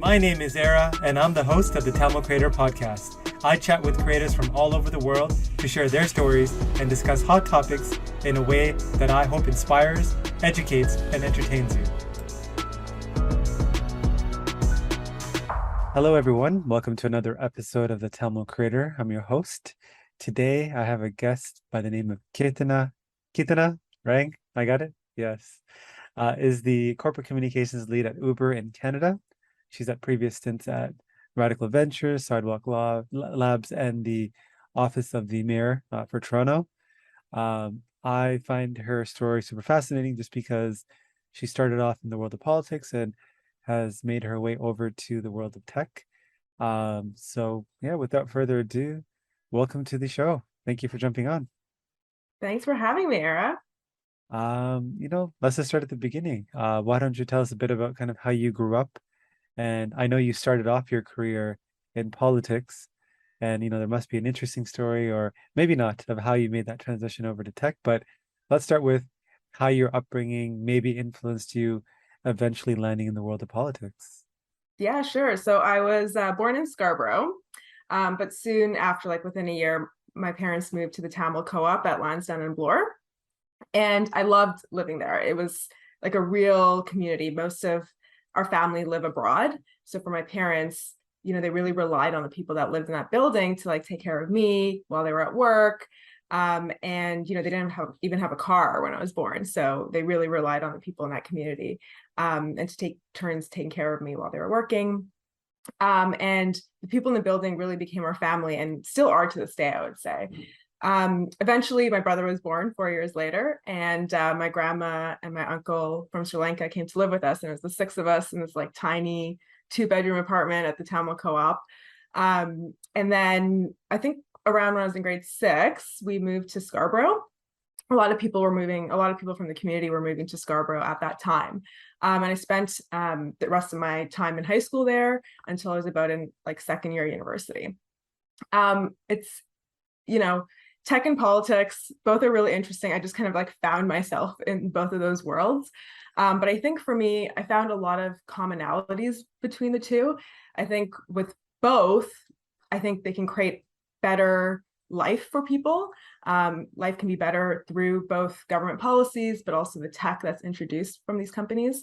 My name is Era, and I'm the host of the Tamil Creator Podcast. I chat with creators from all over the world to share their stories and discuss hot topics in a way that I hope inspires, educates, and entertains you. Hello, everyone. Welcome to another episode of the Tamil Creator. I'm your host. Today, I have a guest by the name of Keerthana Rang. I got it? Yes. Is the corporate communications lead at Uber in Canada. She's at previous stints at Radical Ventures, Sidewalk Labs, and the Office of the Mayor for Toronto. I find her story super fascinating just because she started off in the world of politics and has made her way over to the world of tech. Without further ado, welcome to the show. Thank you for jumping on. Thanks for having me, Era. Let's just start at the beginning. Why don't you tell us a bit about kind of how you grew up? And I know you started off your career in politics, and there must be an interesting story, or maybe not, of how you made that transition over to tech. But let's start with how your upbringing maybe influenced you eventually landing in the world of politics. Yeah, sure. So I was born in Scarborough, but soon after, like within a year, my parents moved to the Tamil Co-op at Lansdowne and Bloor. And I loved living there. It was like a real community. Most of our family live abroad. So for my parents, they really relied on the people that lived in that building to like take care of me while they were at work. They didn't even have a car when I was born. So they really relied on the people in that community and to take turns taking care of me while they were working. And the people in the building really became our family and still are to this day, I would say. Eventually, my brother was born 4 years later, and my grandma and my uncle from Sri Lanka came to live with us, and it was the six of us in this like tiny 2-bedroom apartment at the Tamil Co-op. And then I think around when I was in grade 6, we moved to Scarborough. A lot of people from the community were moving to Scarborough at that time. And I spent the rest of my time in high school there until I was about in like second year university. It's tech and politics, both are really interesting. I just kind of like found myself in both of those worlds. But I think for me, I found a lot of commonalities between the two. I think with both, I think they can create better life for people. Life can be better through both government policies, but also the tech that's introduced from these companies.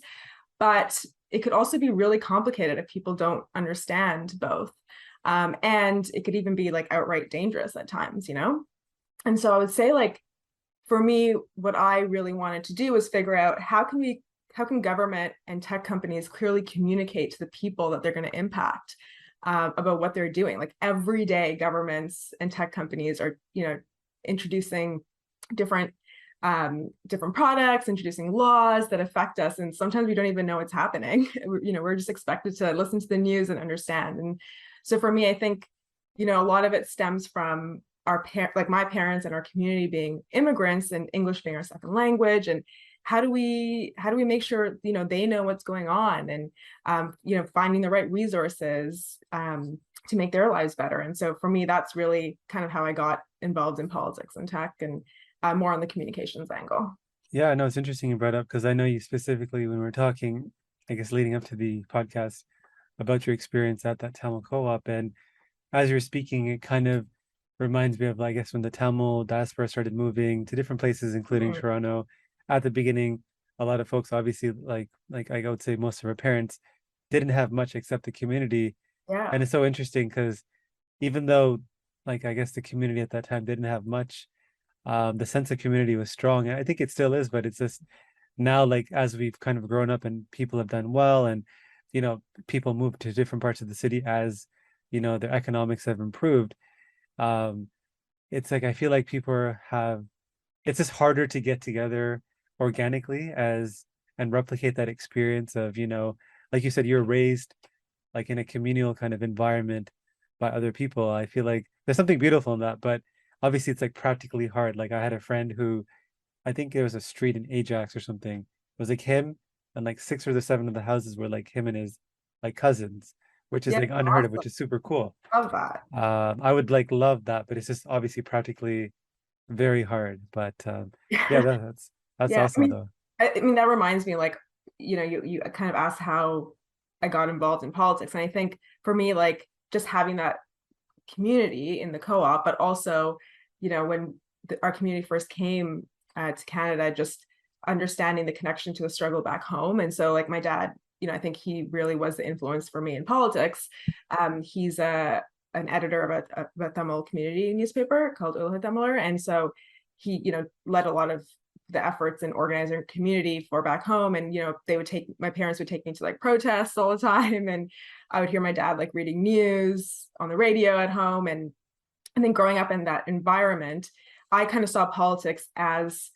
But it could also be really complicated if people don't understand both. And it could even be like outright dangerous at times, And so I would say, like, for me, what I really wanted to do was figure out how can government and tech companies clearly communicate to the people that they're going to impact about what they're doing. Like every day, governments and tech companies are, introducing different products, introducing laws that affect us, and sometimes we don't even know what's happening. We're just expected to listen to the news and understand. And so for me, I think, a lot of it stems from my parents and our community being immigrants and English being our second language. And how do we make sure, they know what's going on and, finding the right resources to make their lives better. And so for me, that's really kind of how I got involved in politics and tech and more on the communications angle. Yeah, I know it's interesting you brought up because I know you specifically when we were talking, I guess leading up to the podcast, about your experience at that Tamil Co-op. And as you're speaking, it kind of reminds me of, I guess, when the Tamil diaspora started moving to different places, including Toronto. At the beginning, a lot of folks, obviously, like I would say most of our parents, didn't have much except the community. Yeah. And it's so interesting because even though, like, I guess the community at that time didn't have much, the sense of community was strong. And I think it still is, but it's just now, like, as we've kind of grown up and people have done well and people move to different parts of the city as their economics have improved. It's like I feel like it's just harder to get together organically and replicate that experience of like you said, you're raised like in a communal kind of environment by other people. I feel like there's something beautiful in that, but obviously it's like practically hard. Like I had a friend who, I think there was a street in Ajax or something. It was like him and like 6 or 7 of the houses were like him and his like cousins, which is like unheard of, which is super cool. Love that. I would like love that, but it's just obviously practically very hard. But that's Yeah, awesome though. I mean that reminds me, like, you kind of asked how I got involved in politics. And I think for me, like just having that community in the co-op, but also, when our community first came to Canada, just understanding the connection to the struggle back home. And so like my dad, I think he really was the influence for me in politics. He's an editor of a Tamil community newspaper called Ulha Tamilar. And so he, led a lot of the efforts in organizing a community for back home. And, my parents would take me to like protests all the time. And I would hear my dad like reading news on the radio at home. And then growing up in that environment, I kind of saw politics as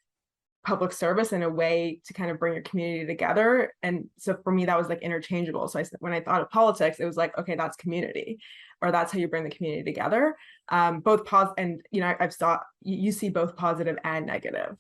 public service in a way to kind of bring your community together. And so for me, that was like interchangeable. So when I thought of politics, it was like, okay, that's community, or that's how you bring the community together. Both and I've saw you see both positive and negative.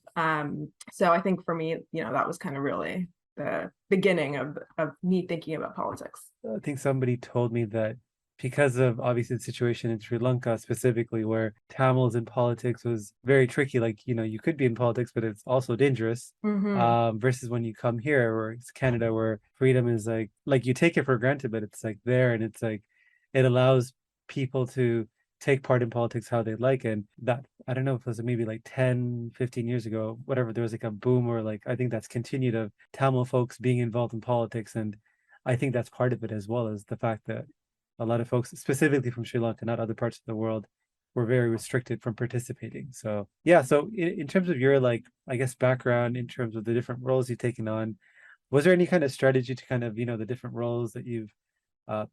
So I think for me, that was kind of really the beginning of me thinking about politics. I think somebody told me that because of obviously the situation in Sri Lanka specifically, where Tamils in politics was very tricky. Like, you could be in politics, but it's also dangerous. Versus when you come here, where it's Canada, where freedom is like you take it for granted, but it's like there, and it's like it allows people to take part in politics how they like. And that, I don't know if it was maybe like 10, 15 years ago, whatever, there was like a boom, or like I think that's continued, of Tamil folks being involved in politics. And I think that's part of it, as well as the fact that a lot of folks, specifically from Sri Lanka, not other parts of the world, were very restricted from participating. So yeah, so in terms of your, like, I guess, background, in terms of the different roles you've taken on, was there any kind of strategy to kind of, the different roles that you've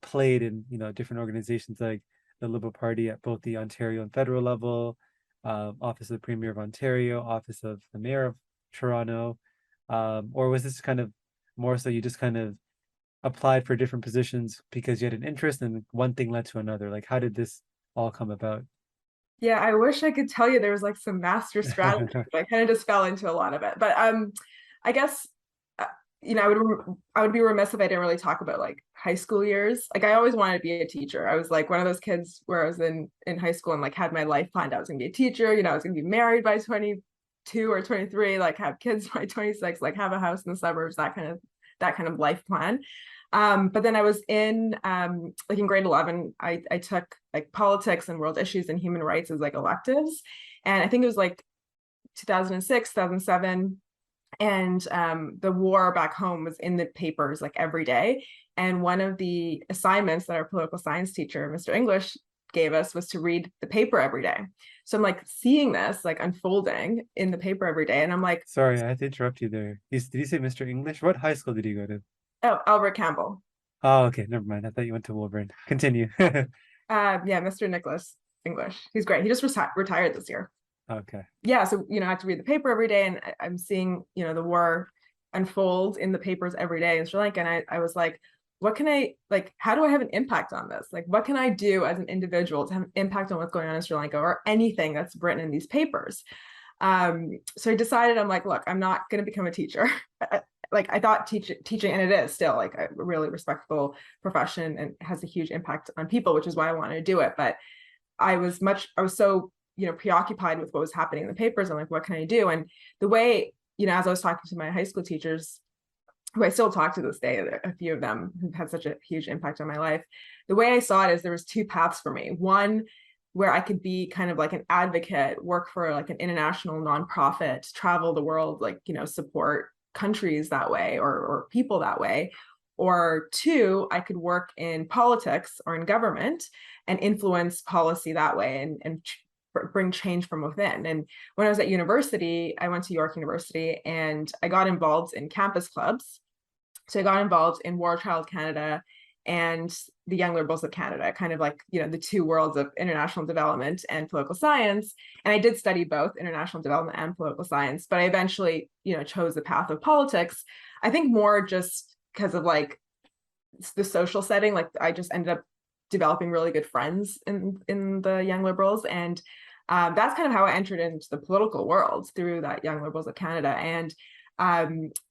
played in, different organizations like the Liberal Party at both the Ontario and federal level, Office of the Premier of Ontario, Office of the Mayor of Toronto, or was this kind of more so you just kind of applied for different positions because you had an interest and one thing led to another? Like, how did this all come about? Yeah, I wish I could tell you there was like some master strategy, but I kind of just fell into a lot of it. But I guess I would be remiss if I didn't really talk about like high school years. Like I always wanted to be a teacher. I was like one of those kids where I was in high school and like had my life planned. I was gonna be a teacher, I was gonna be married by 22 or 23, like have kids by 26, like have a house in the suburbs, that kind of life plan. But then I was in like in grade 11, I took like politics and world issues and human rights as like electives. And I think it was like 2006, 2007. And the war back home was in the papers like every day. And one of the assignments that our political science teacher, Mr. English, gave us was to read the paper every day. So I'm like seeing this like unfolding in the paper every day. And I'm like, sorry, I had to interrupt you there. Did you say Mr. English? What high school did you go to? oh, Albert Campbell. Oh, okay, never mind. I thought you went to Woburn. Continue. Yeah, Mr. Nicholas English. He's great. He just retired this year. Okay. Yeah, so I have to read the paper every day, and I'm seeing the war unfold in the papers every day in Sri Lanka, and I was like, what can I, like, how do I have an impact on this? Like, what can I do as an individual to have an impact on what's going on in Sri Lanka, or anything that's written in these papers? So I decided, I'm like, look, I'm not going to become a teacher. Like I thought teaching, and it is still like a really respectable profession and has a huge impact on people, which is why I wanted to do it. But I was so preoccupied with what was happening in the papers. I'm like, what can I do? And the way, as I was talking to my high school teachers, who I still talk to this day, a few of them who've had such a huge impact on my life, the way I saw it is there was two paths for me. One, where I could be kind of like an advocate, work for like an international nonprofit, travel the world, like, support countries that way, or people that way. Or two, I could work in politics or in government and influence policy that way, and bring change from within. And when I was at university, I went to York University, and I got involved in campus clubs. So I got involved in War Child Canada and the Young Liberals of Canada, kind of like, the two worlds of international development and political science. And I did study both international development and political science, but I eventually, chose the path of politics. I think more just because of like the social setting. Like I just ended up developing really good friends in the Young Liberals. And that's kind of how I entered into the political world, through that Young Liberals of Canada. And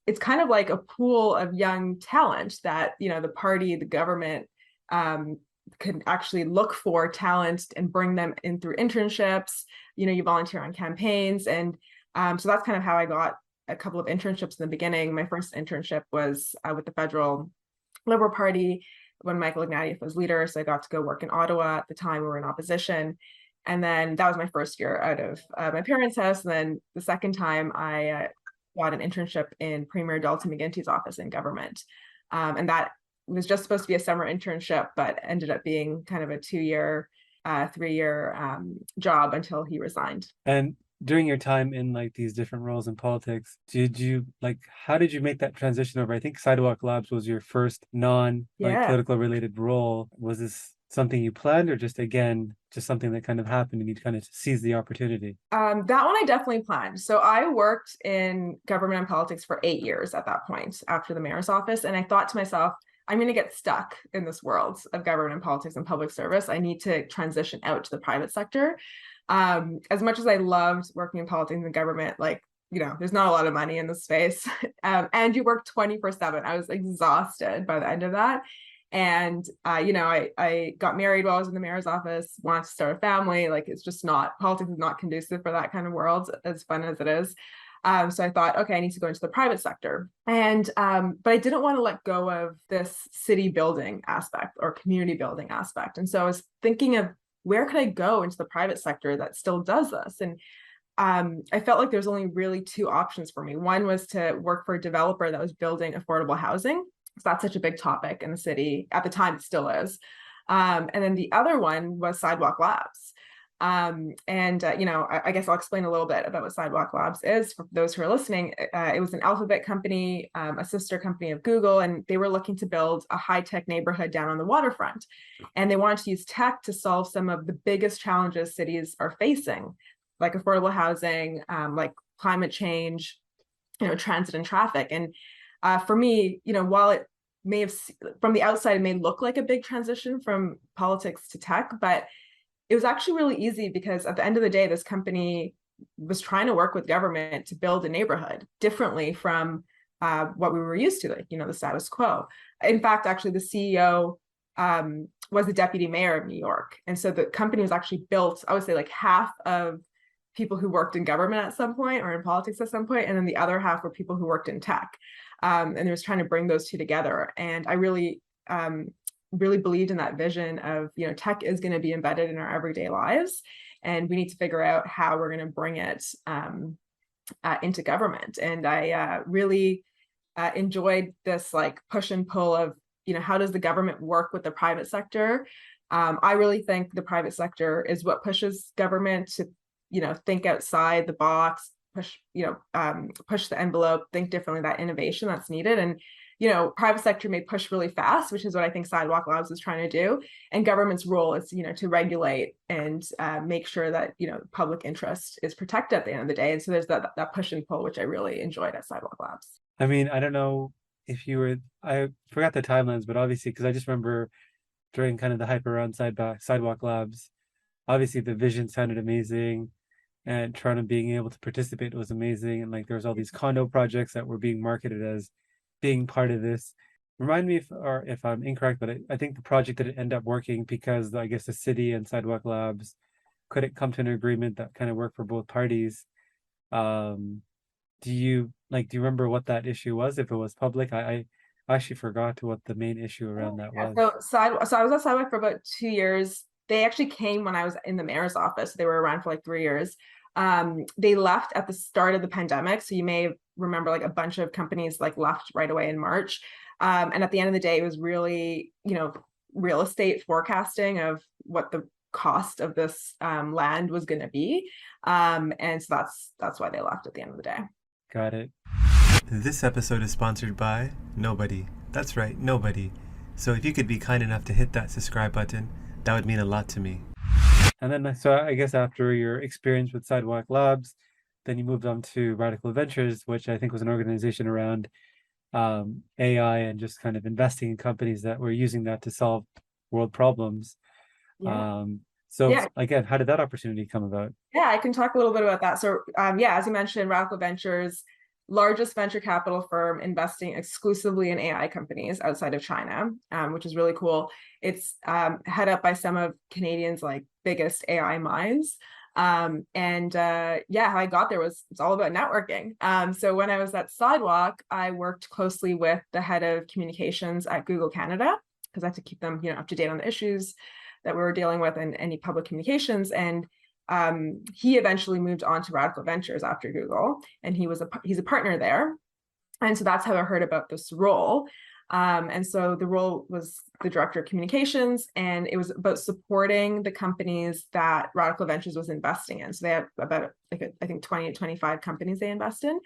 it's kind of like a pool of young talent that, the party, the government can actually look for talent and bring them in through internships. You volunteer on campaigns. And so that's kind of how I got a couple of internships in the beginning. My first internship was with the federal Liberal Party when Michael Ignatieff was leader. So I got to go work in Ottawa. At the time, we were in opposition. And then that was my first year out of my parents' house. And then the second time, I got an internship in Premier Dalton McGuinty's office in government. And that was just supposed to be a summer internship, but ended up being kind of a 2-year, 3-year job until he resigned. And during your time in like these different roles in politics, how did you make that transition over? I think Sidewalk Labs was your first political related role. Was this something you planned, or just something that kind of happened and you kind of seized the opportunity? That one I definitely planned. So I worked in government and politics for 8 years at that point after the mayor's office. And I thought to myself, I'm going to get stuck in this world of government and politics and public service. I need to transition out to the private sector. As much as I loved working in politics and government, there's not a lot of money in the space. And you work 24/7. I was exhausted by the end of that. And, I got married while I was in the mayor's office, wanted to start a family. Politics is not conducive for that kind of world, as fun as it is. So I thought, okay, I need to go into the private sector. And, but I didn't want to let go of this city building aspect or community building aspect. And so I was thinking of, where could I go into the private sector that still does this? And I felt like there's only really 2 options for me. One was to work for a developer that was building affordable housing. So that's such a big topic in the city. At the time, it still is. And then the other one was Sidewalk Labs. I guess I'll explain a little bit about what Sidewalk Labs is for those who are listening. It was an Alphabet company, a sister company of Google, and they were looking to build a high-tech neighborhood down on the waterfront. And they wanted to use tech to solve some of the biggest challenges cities are facing, like affordable housing, like climate change, transit and traffic. And for me, while it may have, from the outside, it may look like a big transition from politics to tech, but it was actually really easy, because at the end of the day, this company was trying to work with government to build a neighborhood differently from what we were used to, the status quo. In fact, actually, the CEO was the deputy mayor of New York. And so the company was actually built, I would say, like half of people who worked in government at some point or in politics at some point, and then the other half were people who worked in tech. And they was trying to bring those 2 together. And I really believed in that vision of, tech is going to be embedded in our everyday lives, and we need to figure out how we're going to bring it into government. And I really enjoyed this push and pull of, how does the government work with the private sector? I really think the private sector is what pushes government to, think outside the box, push the envelope, think differently, that innovation that's needed. And private sector may push really fast, which is what I think Sidewalk Labs is trying to do. And government's role is, to regulate and make sure that, public interest is protected at the end of the day. And so there's that push and pull, which I really enjoyed at Sidewalk Labs. I mean, I don't know if I forgot the timelines, but obviously, because I just remember during kind of the hype around Sidewalk Labs, obviously the vision sounded amazing, and Toronto being able to participate was amazing. And there was all these condo projects that were being marketed as being part of this. Remind me if I'm incorrect, but I think the project didn't end up working because I guess the city and Sidewalk Labs couldn't come to an agreement that kind of worked for both parties. Do you remember what that issue was, if it was public? I actually forgot what the main issue around that was. So I was at Sidewalk for about 2 years. They actually came when I was in the mayor's office. They were around for 3 years. They left at the start of the pandemic. So you may remember a bunch of companies left right away in March. And at the end of the day, it was really, real estate forecasting of what the cost of this land was going to be. And so that's why they left at the end of the day. Got it. This episode is sponsored by nobody. That's right, nobody. So if you could be kind enough to hit that subscribe button, that would mean a lot to me. And then, so I guess after your experience with Sidewalk Labs, then you moved on to Radical Ventures, which I think was an organization around AI and just kind of investing in companies that were using that to solve world problems. Yeah. Again, how did that opportunity come about? Yeah, I can talk a little bit about that. So as you mentioned, Radical Ventures, largest venture capital firm investing exclusively in AI companies outside of China, which is really cool. It's head up by some of Canadians' biggest AI minds. Yeah, how I got there was it's all about networking. So when I was at Sidewalk, I worked closely with the head of communications at Google Canada, because I had to keep them, up to date on the issues that we were dealing with and any public communications. And he eventually moved on to Radical Ventures after Google, and he's a partner there. And so that's how I heard about this role. And so the role was the director of communications, and it was about supporting the companies that Radical Ventures was investing in. So they have about, I think 20 to 25 companies they invest in.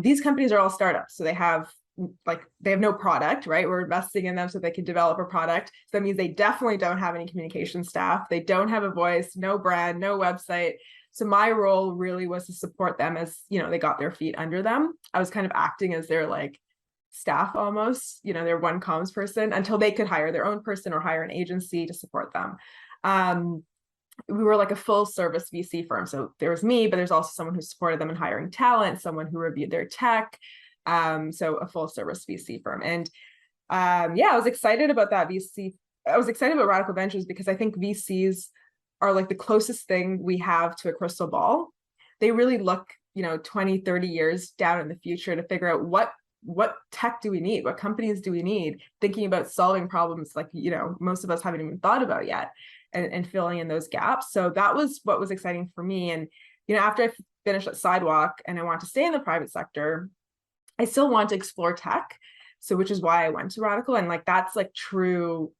These companies are all startups. So they have no product, right? We're investing in them so they can develop a product. So that means they definitely don't have any communication staff. They don't have a voice, no brand, no website. So my role really was to support them as, they got their feet under them. I was kind of acting as their staff almost, their one comms person until they could hire their own person or hire an agency to support them. We were like a full service VC firm. So there was me, but there's also someone who supported them in hiring talent, someone who reviewed their tech. So a full service VC firm. And I was excited about that VC. I was excited about Radical Ventures because I think VCs are like the closest thing we have to a crystal ball. They really look, 20, 30 years down in the future to figure out what tech do we need? What companies do we need? Thinking about solving problems like, most of us haven't even thought about yet, and filling in those gaps. So that was what was exciting for me. And, after I finished at Sidewalk and I want to stay in the private sector, I still want to explore tech. So which is why I went to Radical. And that's true,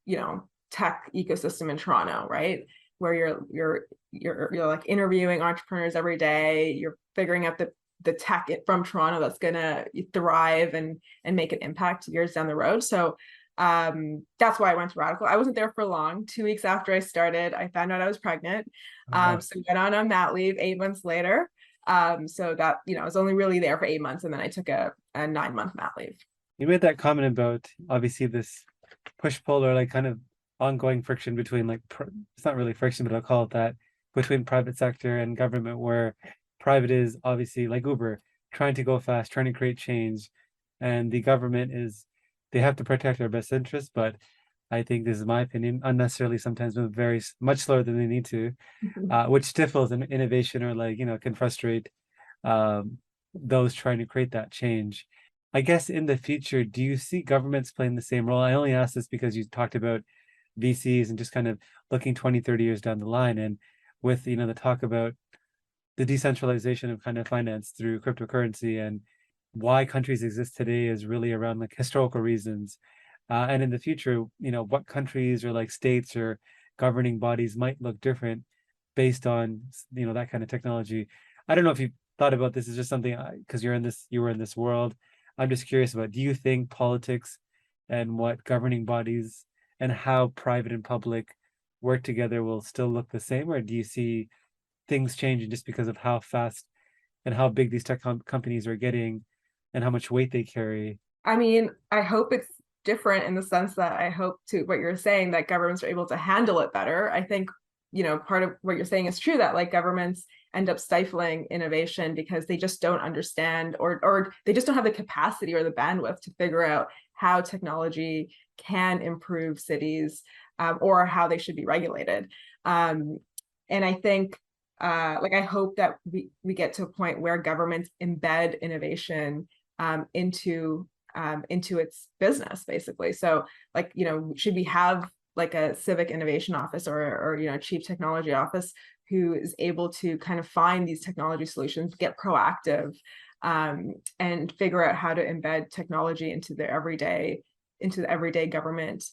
tech ecosystem in Toronto, right? Where you're like interviewing entrepreneurs every day, you're figuring out the tech from Toronto that's gonna thrive and make an impact years down the road. So that's why I went to Radical. I wasn't there for long. 2 weeks after I started, I found out I was pregnant. So I went on mat leave 8 months later. So that, I was only really there for 8 months, and then I took a 9-month mat leave. You made that comment about obviously this push-pull or kind of ongoing friction between it's not really friction, but I'll call it that, between private sector and government, where private is obviously like Uber, trying to go fast, trying to create change, and the government they have to protect our best interests, but I think, this is my opinion, unnecessarily sometimes move very much slower than they need to, which stifles an innovation or can frustrate those trying to create that change. I guess in the future, do you see governments playing the same role? I only ask this because you talked about VCs and just kind of looking 20, 30 years down the line, and with the talk about the decentralization of kind of finance through cryptocurrency, and why countries exist today is really around historical reasons. And in the future, what countries or states or governing bodies might look different based on, that kind of technology. I don't know if you've thought about this. It's just something, because you were in this world. I'm just curious about, do you think politics and what governing bodies and how private and public work together will still look the same, or do you see things changing just because of how fast and how big these tech companies are getting and how much weight they carry? I mean, I hope it's different in the sense that I hope, to what you're saying, that governments are able to handle it better. I think, part of what you're saying is true, that governments end up stifling innovation because they just don't understand, or they just don't have the capacity or the bandwidth to figure out how technology can improve cities, or how they should be regulated. And I think I hope that we get to a point where governments embed innovation into its business, basically. So should we have a civic innovation office or chief technology office who is able to kind of find these technology solutions, get proactive, and figure out how to embed technology into the everyday government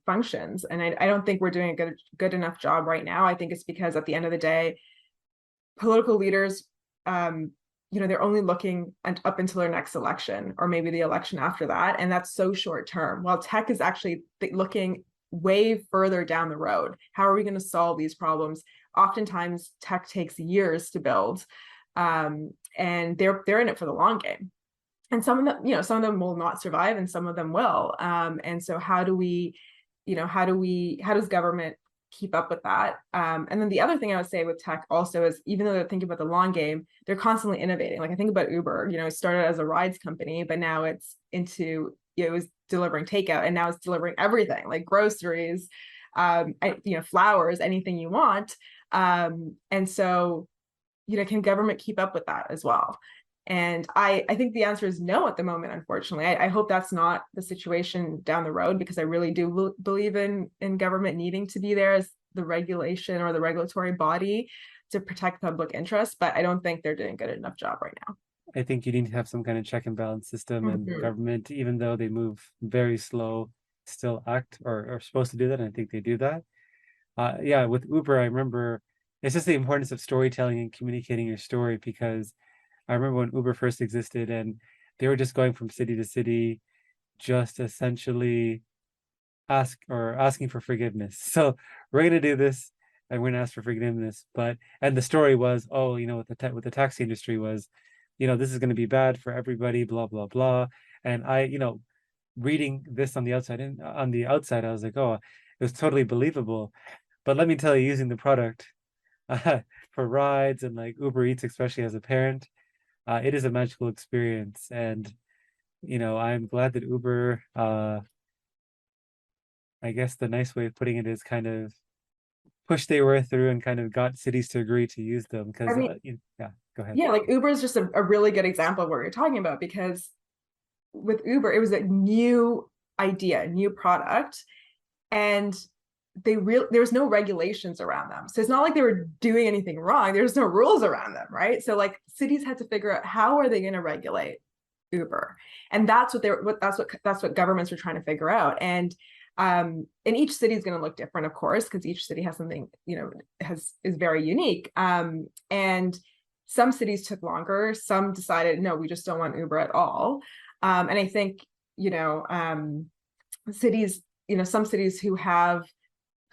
functions. And I don't think we're doing a good enough job right now. I think it's because at the end of the day, political leaders, they're only looking up until their next election, or maybe the election after that, and that's so short term. While tech is actually looking way further down the road. How are we going to solve these problems? Oftentimes, tech takes years to build, and they're in it for the long game. And some of them will not survive, and some of them will. And so, how does government keep up with that? And then the other thing I would say with tech also is, even though they're thinking about the long game, they're constantly innovating. I think about Uber, it started as a rides company, but now it's into, it was delivering takeout, and now it's delivering everything, like groceries, flowers, anything you want. And so, can government keep up with that as well? And I think the answer is no at the moment, unfortunately. I hope that's not the situation down the road, because I really do believe in government needing to be there as the regulation or the regulatory body to protect public interest, but I don't think they're doing a good enough job right now. I think you need to have some kind of check and balance system, and Mhm. government, even though they move very slow, still act or are supposed to do that. And I think they do that. Yeah, with Uber, I remember it's just the importance of storytelling and communicating your story, because I remember when Uber first existed and they were just going from city to city, just essentially asking for forgiveness. So we're gonna do this and we're gonna ask for forgiveness. And the story was, oh, with the taxi industry was, this is gonna be bad for everybody, blah, blah, blah. And reading this on the outside, I was like, oh, it was totally believable. But let me tell you, using the product uh, for rides and like Uber Eats, especially as a parent, it is a magical experience. And I'm glad that Uber, I guess the nice way of putting it is kind of push their way through and kind of got cities to agree to use them, I because mean, yeah, go ahead. yeah, like Uber is just a really good example of what you're talking about, because with Uber, it was a new idea, a new product, and there was no regulations around them. So it's not like they were doing anything wrong. There's no rules around them, right? So like cities had to figure out, how are they going to regulate Uber? And that's what governments are trying to figure out. And each city is going to look different, of course, because each city has something, is very unique. And some cities took longer. Some decided, no, we just don't want Uber at all. And I think, cities, some cities who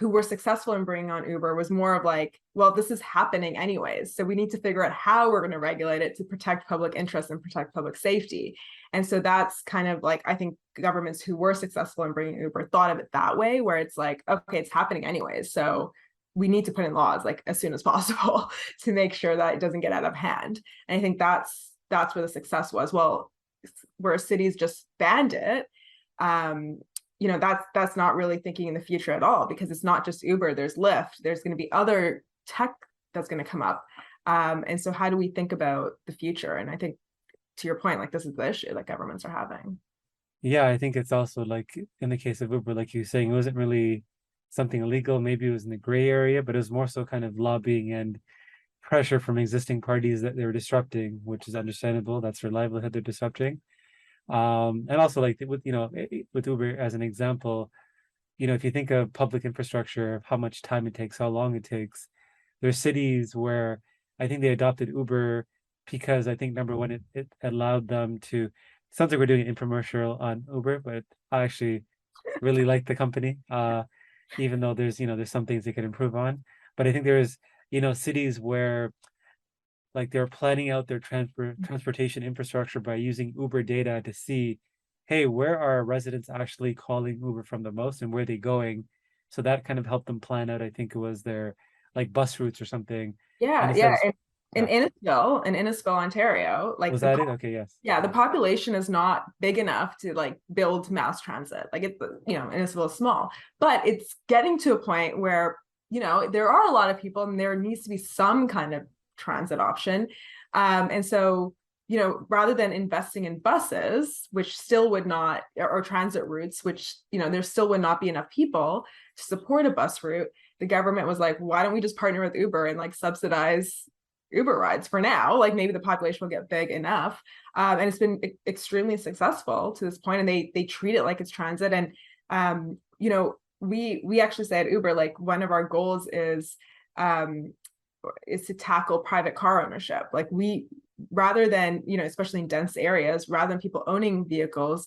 were successful in bringing on Uber was more of like, well, this is happening anyways, so we need to figure out how we're going to regulate it to protect public interest and protect public safety. And so that's kind of like, I think governments who were successful in bringing Uber thought of it that way, where it's like, okay, it's happening anyways, so we need to put in laws like as soon as possible to make sure that it doesn't get out of hand. And I think that's where the success was. Well, where cities just banned it, that's not really thinking in the future at all, because it's not just Uber, there's Lyft, there's going to be other tech that's going to come up. And so how do we think about the future? And I think, to your point, like, this is the issue that governments are having. Yeah, I think it's also like in the case of Uber, like you were saying, it wasn't really something illegal. Maybe it was in the gray area, but it was more so kind of lobbying and pressure from existing parties that they were disrupting, which is understandable. That's their livelihood they're disrupting. And also like with Uber as an example, if you think of public infrastructure, how much time it takes, how long it takes, there's cities where I think they adopted Uber because I think number one, it allowed them to, sounds like we're doing an infomercial on Uber, but I actually really like the company. Even though there's some things they could improve on. But I think there's, cities where like they're planning out their transportation infrastructure by using Uber data to see, hey, where are residents actually calling Uber from the most and where are they going? So that kind of helped them plan out, I think it was their like bus routes or something. And Yeah, instead yeah. of, In yeah, Innisfil, Ontario, like was that it? Okay, yes. yeah, the population is not big enough to like build mass transit. Like Innisfil is small, but it's getting to a point where, there are a lot of people and there needs to be some kind of transit option. And so, rather than investing in buses, which still would not, or transit routes, which, there still would not be enough people to support a bus route, the government was like, why don't we just partner with Uber and like subsidize Uber rides for now? Like maybe the population will get big enough. And it's been extremely successful to this point, and they treat it like it's transit. And we actually say at Uber, like, one of our goals is to tackle private car ownership. Like, we, rather than, especially in dense areas, rather than people owning vehicles,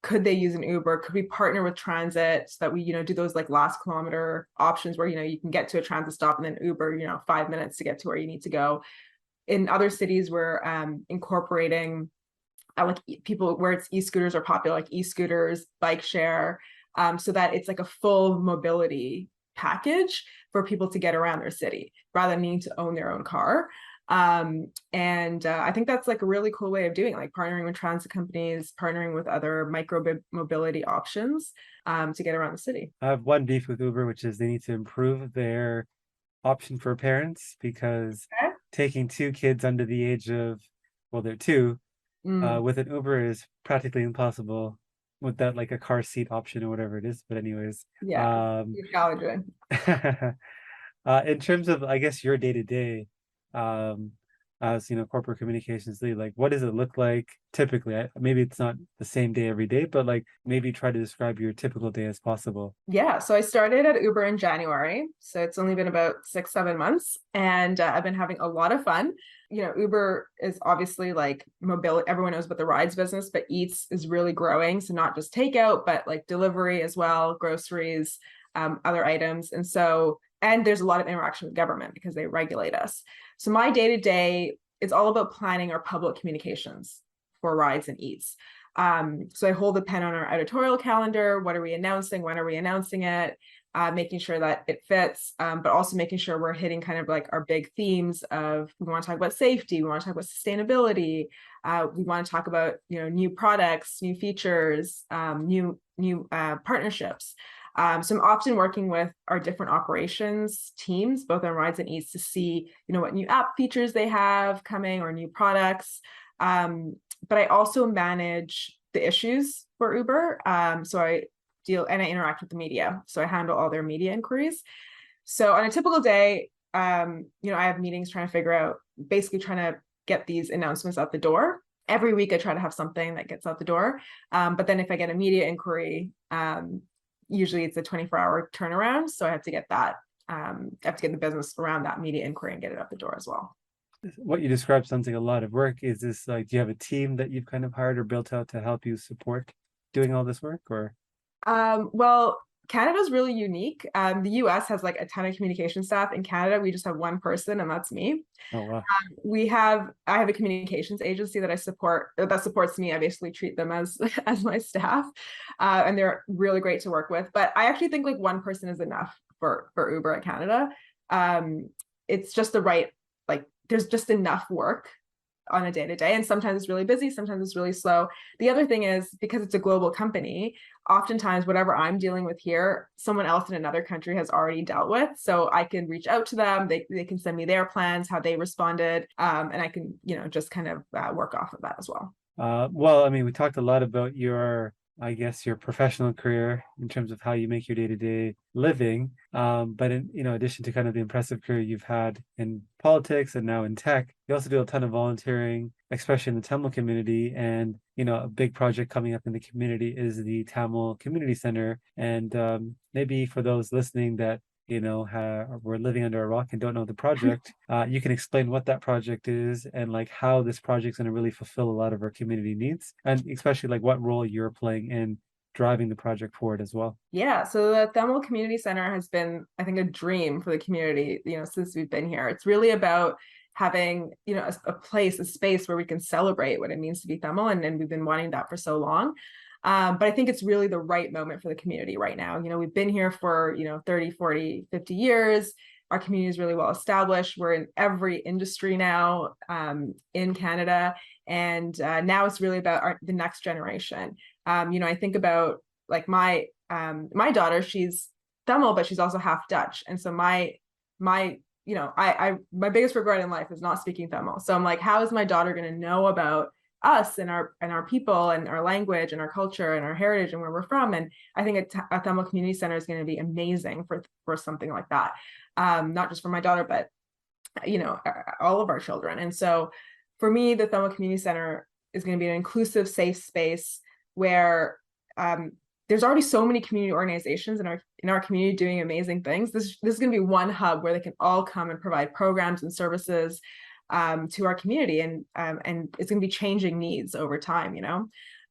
could they use an Uber? Could we partner with transit so that we, do those like last kilometer options where, you can get to a transit stop and then Uber, 5 minutes to get to where you need to go. In other cities, we're incorporating like people where it's e-scooters are popular, like e-scooters, bike share, so that it's like a full mobility package for people to get around their city rather than needing to own their own car. And I think that's like a really cool way of doing it, like partnering with transit companies, partnering with other micro mobility options to get around the city. I have one beef with Uber, which is they need to improve their option for parents because Okay. taking two kids under the age of, well, they're two, Mm, with an Uber is practically impossible without like a car seat option or whatever it is. But anyways, yeah, you're challenging. in terms of, I guess, your day to day, um, as corporate communications lead, like what does it look like typically? Maybe it's not the same day every day, but like maybe try to describe your typical day as possible. Yeah, so I started at Uber in January. So it's only been about 6, 7 months, and I've been having a lot of fun. Uber is obviously like mobility. Everyone knows about the rides business, but Eats is really growing. So not just takeout, but like delivery as well, groceries, other items. And there's a lot of interaction with government because they regulate us. So my day to day is all about planning our public communications for rides and Eats. So I hold the pen on our editorial calendar. What are we announcing? When are we announcing it? Making sure that it fits, but also making sure we're hitting kind of like our big themes of we want to talk about safety, we want to talk about sustainability, we want to talk about new products, new features, new partnerships. So I'm often working with our different operations teams, both on Rides and Eats, to see what new app features they have coming or new products. But I also manage the issues for Uber. So I deal and I interact with the media. So I handle all their media inquiries. So on a typical day, I have meetings trying to figure out, basically trying to get these announcements out the door. Every week I try to have something that gets out the door. But then if I get a media inquiry, usually it's a 24-hour turnaround. So I have to get that, I have to get the business around that media inquiry and get it out the door as well. What you described sounds like a lot of work. Is this like, do you have a team that you've kind of hired or built out to help you support doing all this work, or? Well, Canada's really unique. The US has like a ton of communication staff. In Canada, we just have one person, and that's me. Oh, wow. I have a communications agency that I support, that supports me. I basically treat them as as my staff, and they're really great to work with. But I actually think like one person is enough for Uber at Canada. It's just the right, like there's just enough work on a day to day, and sometimes it's really busy, sometimes it's really slow. The other thing is, because it's a global company, oftentimes whatever I'm dealing with here, someone else in another country has already dealt with, so I can reach out to them. They can send me their plans, how they responded, and I can just kind of work off of that as well. Well, I mean, we talked a lot about your, I guess, your professional career in terms of how you make your day-to-day living. But in, addition to kind of the impressive career you've had in politics and now in tech, you also do a ton of volunteering, especially in the Tamil community. And, a big project coming up in the community is the Tamil Community Center. And maybe for those listening that we're living under a rock and don't know the project, you can explain what that project is and like how this project's going to really fulfill a lot of our community needs, and especially like what role you're playing in driving the project forward as well. Yeah, so the Tamil Community Center has been, I think, a dream for the community, since we've been here. It's really about having, a place, a space where we can celebrate what it means to be Tamil, and we've been wanting that for so long. But I think it's really the right moment for the community right now. We've been here for, 30, 40, 50 years. Our community is really well established. We're in every industry now, in Canada. And now it's really about the next generation. I think about like my daughter, she's Tamil, but she's also half Dutch. And so my biggest regret in life is not speaking Tamil. So I'm like, how is my daughter going to know about us and our people and our language and our culture and our heritage and where we're from? And I think a Tamil Community Center is going to be amazing for something like that. Not just for my daughter, but all of our children. And so for me, the Tamil Community Center is going to be an inclusive, safe space where there's already so many community organizations in our community doing amazing things. This is going to be one hub where they can all come and provide programs and services to our community, and it's going to be changing needs over time.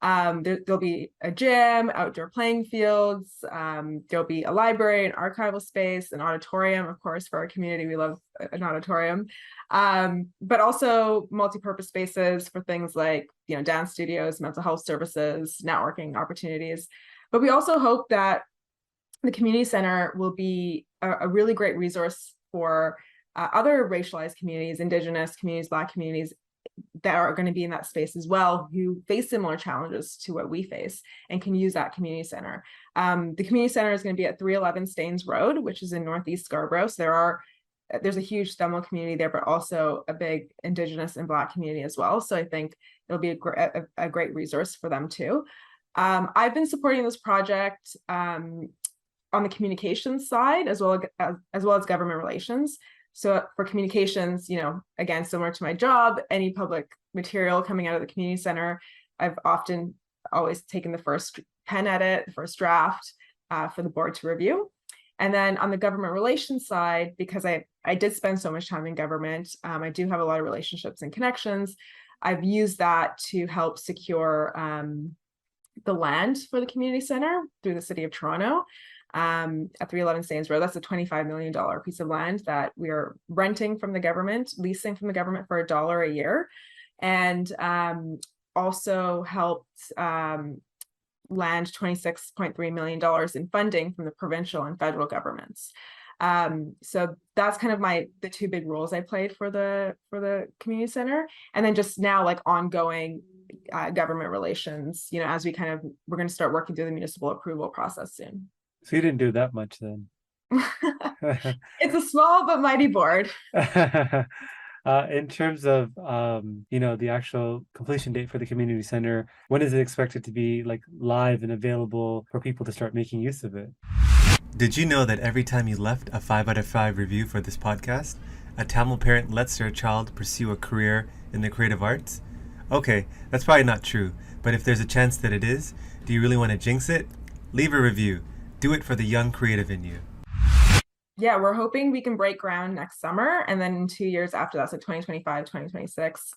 There'll be a gym, outdoor playing fields. There'll be a library, an archival space, an auditorium. Of course, for our community, we love an auditorium, but also multi-purpose spaces for things like dance studios, mental health services, networking opportunities. But we also hope that the community center will be a really great resource for other racialized communities, Indigenous communities, Black communities that are going to be in that space as well, who face similar challenges to what we face and can use that community center. The community center is going to be at 311 Staines Road, which is in Northeast Scarborough. So there are there's a huge Tamil community there, but also a big Indigenous and Black community as well. So I think it'll be a great resource for them too. I've been supporting this project on the communications side as well as government relations. So for communications, again, similar to my job, any public material coming out of the community center, I've always taken the first pen at it, the first draft for the board to review. And then on the government relations side, because I did spend so much time in government, I do have a lot of relationships and connections. I've used that to help secure the land for the community center through the city of Toronto at 311 Staines Road. That's a $25 million piece of land that we are renting from the government, leasing from the government for $1 a year. And also helped land $26.3 million in funding from the provincial and federal governments. So that's kind of the two big roles I played for the community center. And then just now, like, ongoing government relations, as we're going to start working through the municipal approval process soon. So you didn't do that much then. It's a small but mighty board. In terms of the actual completion date for the community center, when is it expected to be live and available for people to start making use of it? Did you know that every time you left a 5 out of 5 review for this podcast, a Tamil parent lets their child pursue a career in the creative arts? Okay, that's probably not true, but if there's a chance that it is, do you really want to jinx it? Leave a review. Do it for the young creative in you. Yeah, we're hoping we can break ground next summer, and then 2 years after that, so 2025, 2026,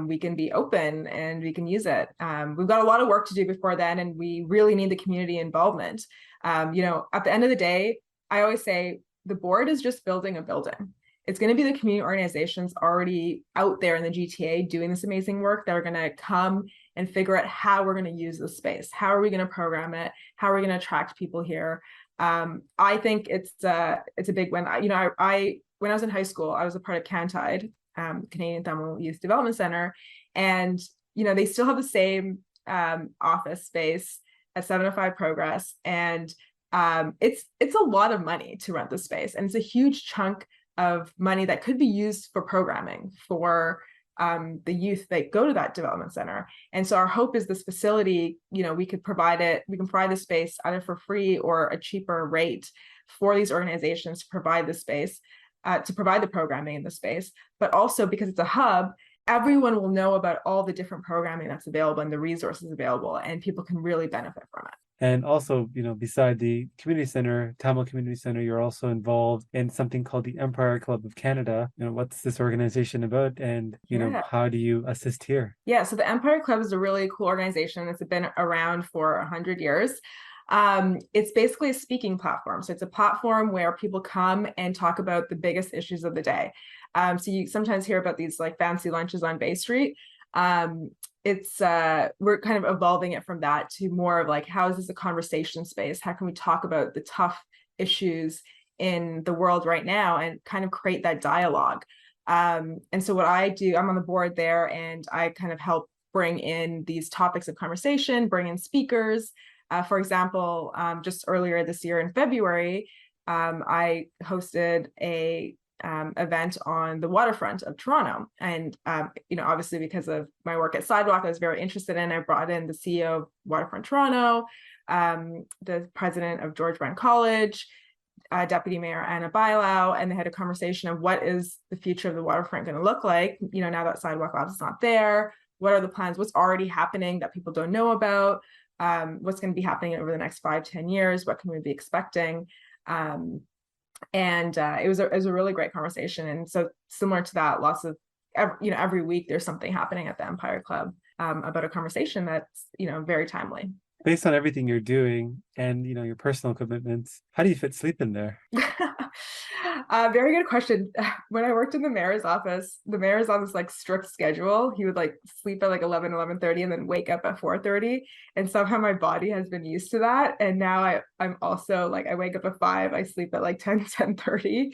we can be open and we can use it. We've got a lot of work to do before then, and we really need the community involvement. At the end of the day, I always say the board is just building a building. It's going to be the community organizations already out there in the GTA doing this amazing work that are going to come and figure out how we're going to use the space. How are we going to program it? How are we going to attract people here? I think it's a big win. When I was in high school, I was a part of CanTide, Canadian Tamil Youth Development Center, and they still have the same office space at 705 Progress, and it's a lot of money to rent the space, and it's a huge chunk of money that could be used for programming for the youth that go to that development center. And so our hope is this facility, we can provide the space either for free or a cheaper rate for these organizations to provide the space, to provide the programming in the space. But also, because it's a hub, everyone will know about all the different programming that's available and the resources available, and people can really benefit from it. And also, beside the community center, Tamil Community Center, you're also involved in something called the Empire Club of Canada. What's this organization about, and how do you assist here? Yeah, so the Empire Club is a really cool organization. It's been around for 100 years. It's basically a speaking platform. So it's a platform where people come and talk about the biggest issues of the day. So you sometimes hear about these fancy lunches on Bay Street. We're kind of evolving it from that to more of how is this a conversation space? How can we talk about the tough issues in the world right now and kind of create that dialogue? And so what I do, I'm on the board there, and I kind of help bring in these topics of conversation, bring in speakers. For example, just earlier this year in February, I hosted a event on the waterfront of Toronto. And, obviously because of my work at Sidewalk, I was very interested in, I brought in the CEO of Waterfront Toronto, the president of George Brown College, Deputy Mayor Anna Bailau, and they had a conversation of what is the future of the waterfront going to look like, now that Sidewalk Labs is not there. What are the plans? What's already happening that people don't know about? What's going to be happening over the next 5-10 years? What can we be expecting? And it was a really great conversation. And so similar to that, lots of every week there's something happening at the Empire Club about a conversation that's very timely. Based on everything you're doing and your personal commitments, how do you fit sleep in there? Very good question. When I worked in the mayor's office on this strict schedule. He would sleep at 11:30 and then wake up at 4:30, and somehow my body has been used to that. And now I'm also I wake up at 5, I sleep at 10:30.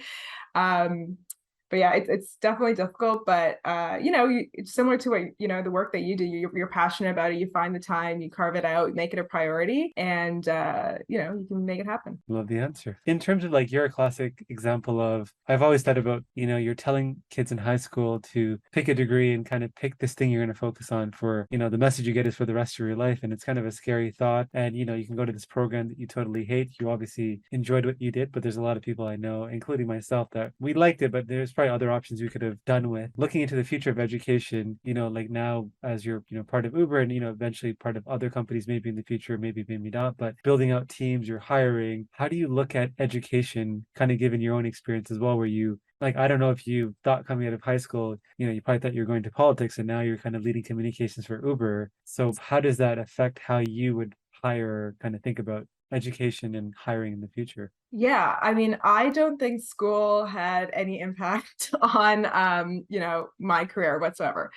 but yeah, it's definitely difficult, but it's similar to what, the work that you do. You're passionate about it, you find the time, you carve it out, make it a priority, and you can make it happen. Love the answer. In terms of like, you're a classic example of, I've always thought about, you're telling kids in high school to pick a degree and kind of pick this thing you're going to focus on for, the message you get is for the rest of your life. And it's kind of a scary thought. And, you can go to this program that you totally hate. You obviously enjoyed what you did, but there's a lot of people I know, including myself, that we liked it, but there's probably other options we could have done with. Looking into the future of education, like now as you're, part of Uber and, eventually part of other companies, maybe in the future, maybe not, but building out teams, you're hiring. How do you look at education, kind of given your own experience as well, where you, like, I don't know if you thought coming out of high school, you probably thought you were going to politics, and now you're kind of leading communications for Uber. So how does that affect how you would hire, kind of think about education and hiring in the future? Yeah, I mean, I don't think school had any impact on my career whatsoever.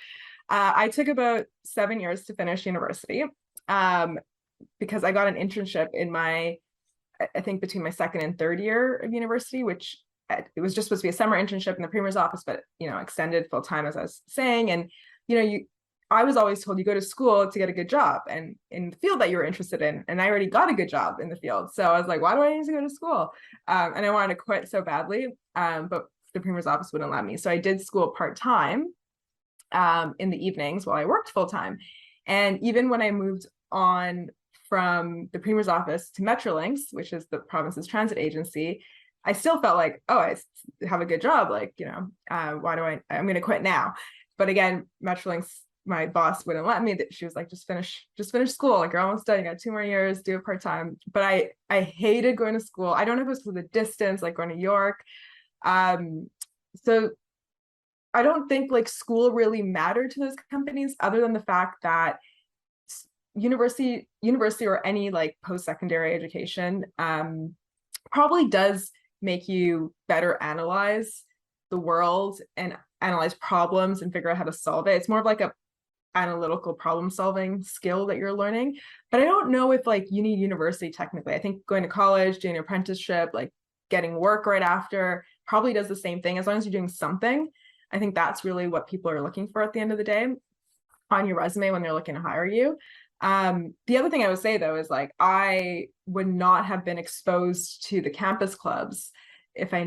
I took about 7 years to finish university, because I got an internship in I think between my second and third year of university, which it was just supposed to be a summer internship in the premier's office, but extended full time, as I was saying. And I was always told you go to school to get a good job and in the field that you were interested in. And I already got a good job in the field. So I was like, why do I need to go to school? And I wanted to quit so badly, but the premier's office wouldn't let me. So I did school part-time in the evenings while I worked full-time. And even when I moved on from the premier's office to Metrolinx, which is the province's transit agency, I still felt like, oh, I have a good job. Like, I'm going to quit now. But again, Metrolinx, my boss wouldn't let me. She was like, just finish school. Like, you're almost done. You got 2 more years, do it part-time. But I hated going to school. I don't know if it was for the distance, like going to York. So I don't think like school really mattered to those companies, other than the fact that university or any like post-secondary education probably does make you better analyze the world and analyze problems and figure out how to solve it. It's more of like a analytical problem solving skill that you're learning. But I don't know if like you need university technically. I think going to college, doing an apprenticeship, like getting work right after probably does the same thing, as long as you're doing something. I think that's really what people are looking for at the end of the day on your resume when they're looking to hire you. The other thing I would say though is like I would not have been exposed to the campus clubs if I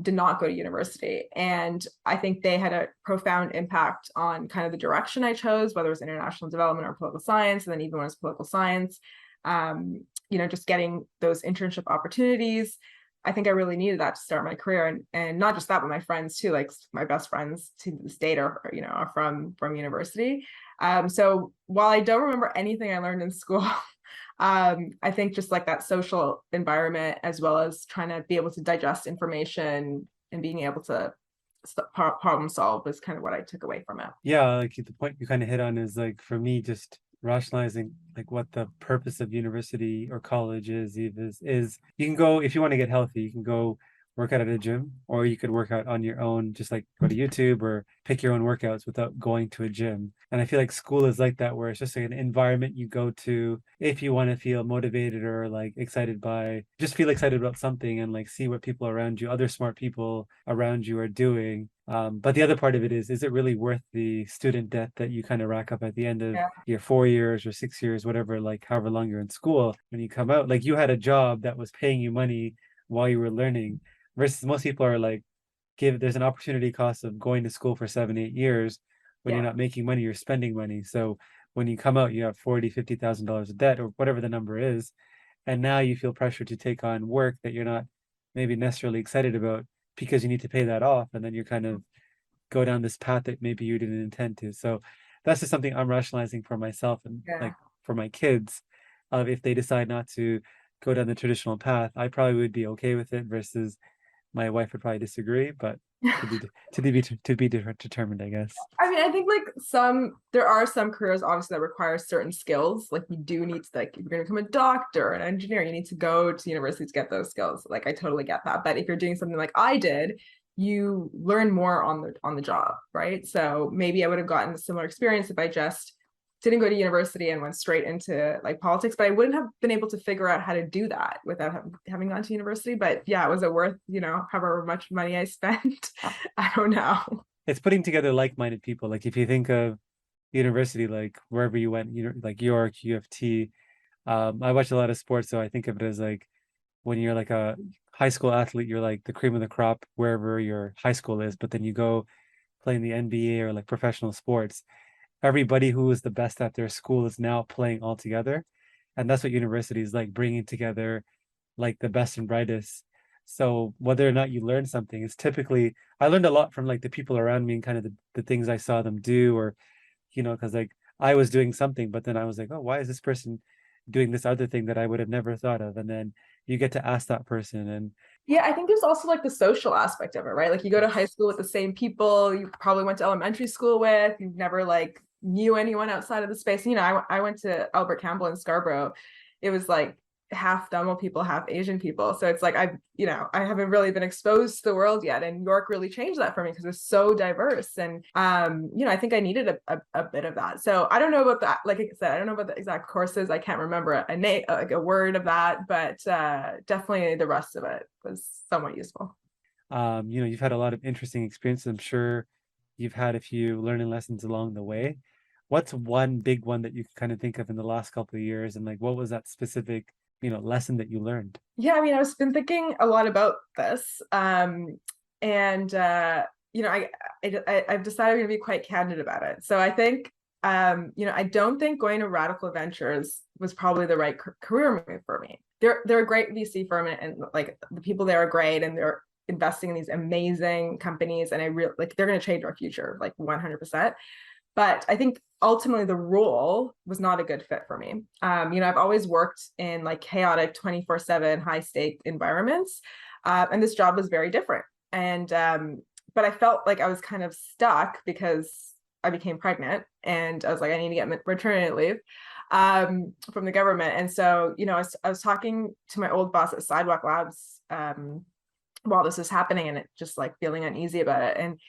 did not go to university. And I think they had a profound impact on kind of the direction I chose, whether it was international development or political science. And then even when it was political science, just getting those internship opportunities. I think I really needed that to start my career. And not just that, but my friends too, like my best friends to this date are from university. So while I don't remember anything I learned in school, I think just like that social environment, as well as trying to be able to digest information and being able to problem solve, was kind of what I took away from it. Yeah, like the point you kind of hit on is like, for me, just rationalizing like what the purpose of university or college is you can go, if you want to get healthy, you can go work out at a gym, or you could work out on your own, just like go to YouTube or pick your own workouts without going to a gym. And I feel like school is like that, where it's just like an environment you go to if you want to feel motivated or like just feel excited about something, and like see what people around you, other smart people around you, are doing. But the other part of it is it really worth the student debt that you kind of rack up at the end of your 4 years or 6 years, whatever, like however long you're in school? When you come out, like you had a job that was paying you money while you were learning, versus most people are like, there's an opportunity cost of going to school for 7-8 years. When you're not making money, you're spending money. So when you come out, you have $40,000-$50,000 of debt, or whatever the number is, and now you feel pressure to take on work that you're not maybe necessarily excited about, because you need to pay that off, and then you kind of go down this path that maybe you didn't intend to. So that's just something I'm rationalizing for myself, and like for my kids, if they decide not to go down the traditional path, I probably would be okay with it, versus my wife would probably disagree, but to be determined, I guess. I mean, I think like there are some careers obviously that require certain skills. Like you do need to, like, if you're going to become a doctor, an engineer, you need to go to university to get those skills. Like I totally get that. But if you're doing something like I did, you learn more on the job, right? So maybe I would have gotten a similar experience if I just didn't go to university and went straight into like politics, but I wouldn't have been able to figure out how to do that without having gone to university. But yeah, was it worth, however much money I spent? I don't know. It's putting together like-minded people. Like if you think of university, like wherever you went, like York, U of T. I watch a lot of sports, so I think of it as like when you're like a high school athlete, you're like the cream of the crop wherever your high school is. But then you go play in the NBA or like professional sports. Everybody who is the best at their school is now playing all together. And that's what university is like, bringing together like the best and brightest. So whether or not you learn something is typically, I learned a lot from like the people around me and kind of the things I saw them do, or, because like I was doing something, but then I was like, oh, why is this person doing this other thing that I would have never thought of? And then you get to ask that person. And yeah, I think there's also like the social aspect of it, right? Like you go to high school with the same people you probably went to elementary school with, you've never like knew anyone outside of the space. I went to Albert Campbell in Scarborough. It was like half Tamil people, half Asian people. So it's like I haven't really been exposed to the world yet. And York really changed that for me because it's so diverse. And I think I needed a bit of that. So I don't know about that. Like I said, I don't know about the exact courses. I can't remember a name, like a word of that, but definitely the rest of it was somewhat useful. You've had a lot of interesting experiences. I'm sure you've had a few learning lessons along the way. What's one big one that you can kind of think of in the last couple of years? And like, what was that specific lesson that you learned? Yeah, I mean, I've been thinking a lot about this. And I've decided I'm going to be quite candid about it. So I think, I don't think going to Radical Ventures was probably the right career move for me. They're a great VC firm, and like the people there are great, and they're investing in these amazing companies, and they're going to change our future, like 100%. But I think ultimately the role was not a good fit for me. I've always worked in like chaotic 24/7 high stake environments. And this job was very different. And but I felt like I was kind of stuck because I became pregnant and I was like, I need to get maternity leave from the government. And so, I was talking to my old boss at Sidewalk Labs while this was happening, and it just like feeling uneasy about it. And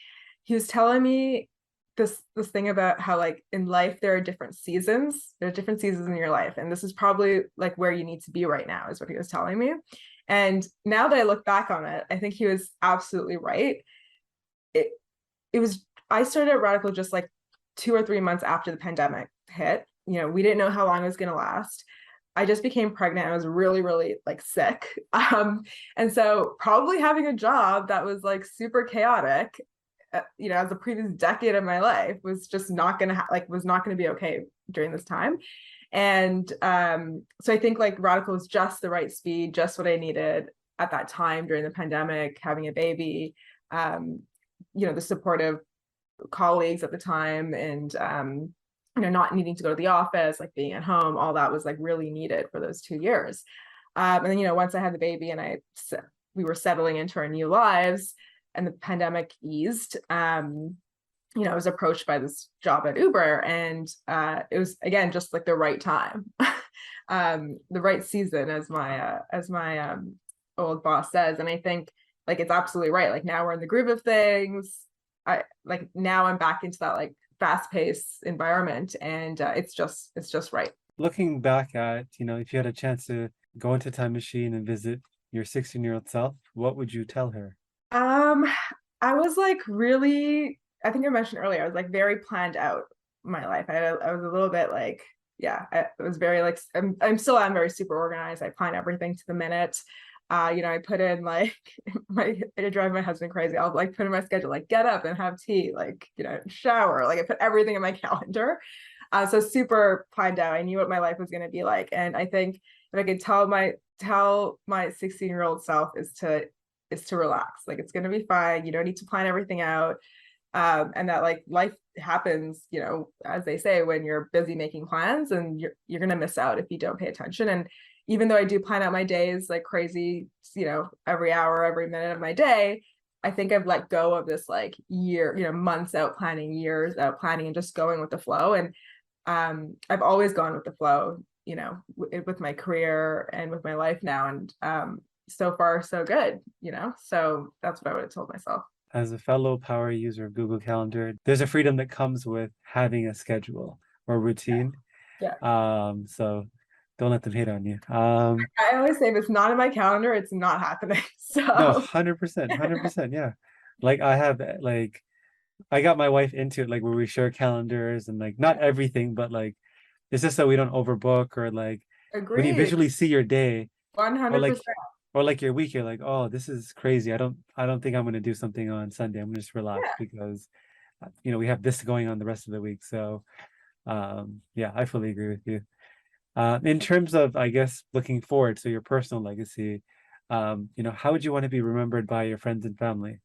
he was telling me this thing about how like in life there are different seasons. There are different seasons in your life, and this is probably like where you need to be right now, is what he was telling me. And now that I look back on it, I think he was absolutely right. It was, I started at Radical just like 2 or 3 months after the pandemic hit. We didn't know how long it was going to last. I just became pregnant. I was really, really like sick. And so probably having a job that was like super chaotic, as the previous decade of my life was just not going to was not going to be okay during this time. And so I think like Radical was just the right speed, just what I needed at that time during the pandemic, having a baby, the supportive colleagues at the time, and not needing to go to the office, like being at home, all that was like really needed for those 2 years. And then, once I had the baby and we were settling into our new lives and the pandemic eased, I was approached by this job at Uber, and it was, again, just like the right time, the right season, as my old boss says. And I think like it's absolutely right. Like now we're in the groove of things. Now I'm back into that like fast-paced environment, and it's just right. Looking back at, if you had a chance to go into a time machine and visit your 16-year-old self, what would you tell her? I was like really, I think I mentioned earlier, I was like very planned out my life. I was a little bit like, yeah, I was very like, I'm still am very super organized. I plan everything to the minute. I put in like I drive my husband crazy. I'll like put in my schedule, like get up and have tea, like, shower, like I put everything in my calendar. So super planned out. I knew what my life was going to be like. And I think if I could tell my 16-year-old self is to relax. Like it's going to be fine. You don't need to plan everything out. And that like life happens, as they say, when you're busy making plans, and you're going to miss out if you don't pay attention. And even though I do plan out my days like crazy, every hour, every minute of my day, I think I've let go of this like year, months out planning, years out planning, and just going with the flow. And I've always gone with the flow, with my career and with my life now. And so far, so good, so that's what I would have told myself. As a fellow power user of Google Calendar, there's a freedom that comes with having a schedule. or routine. Yeah. So don't let them hate on you. I always say if it's not in my calendar, it's not happening. No, So 100%, 100%, yeah. Like I have like I got my wife into it, like where we share calendars and like not everything, but like it's just so we don't overbook or like when you agreed. visually see your day or like 100%. your week, you're like, oh, this is crazy. I don't think I'm gonna do something on Sunday. I'm gonna just relax Yeah. because we have this going on the rest of the week. So yeah, I fully agree with you. In terms of, I guess, looking forward, so your personal legacy, how would you want to be remembered by your friends and family?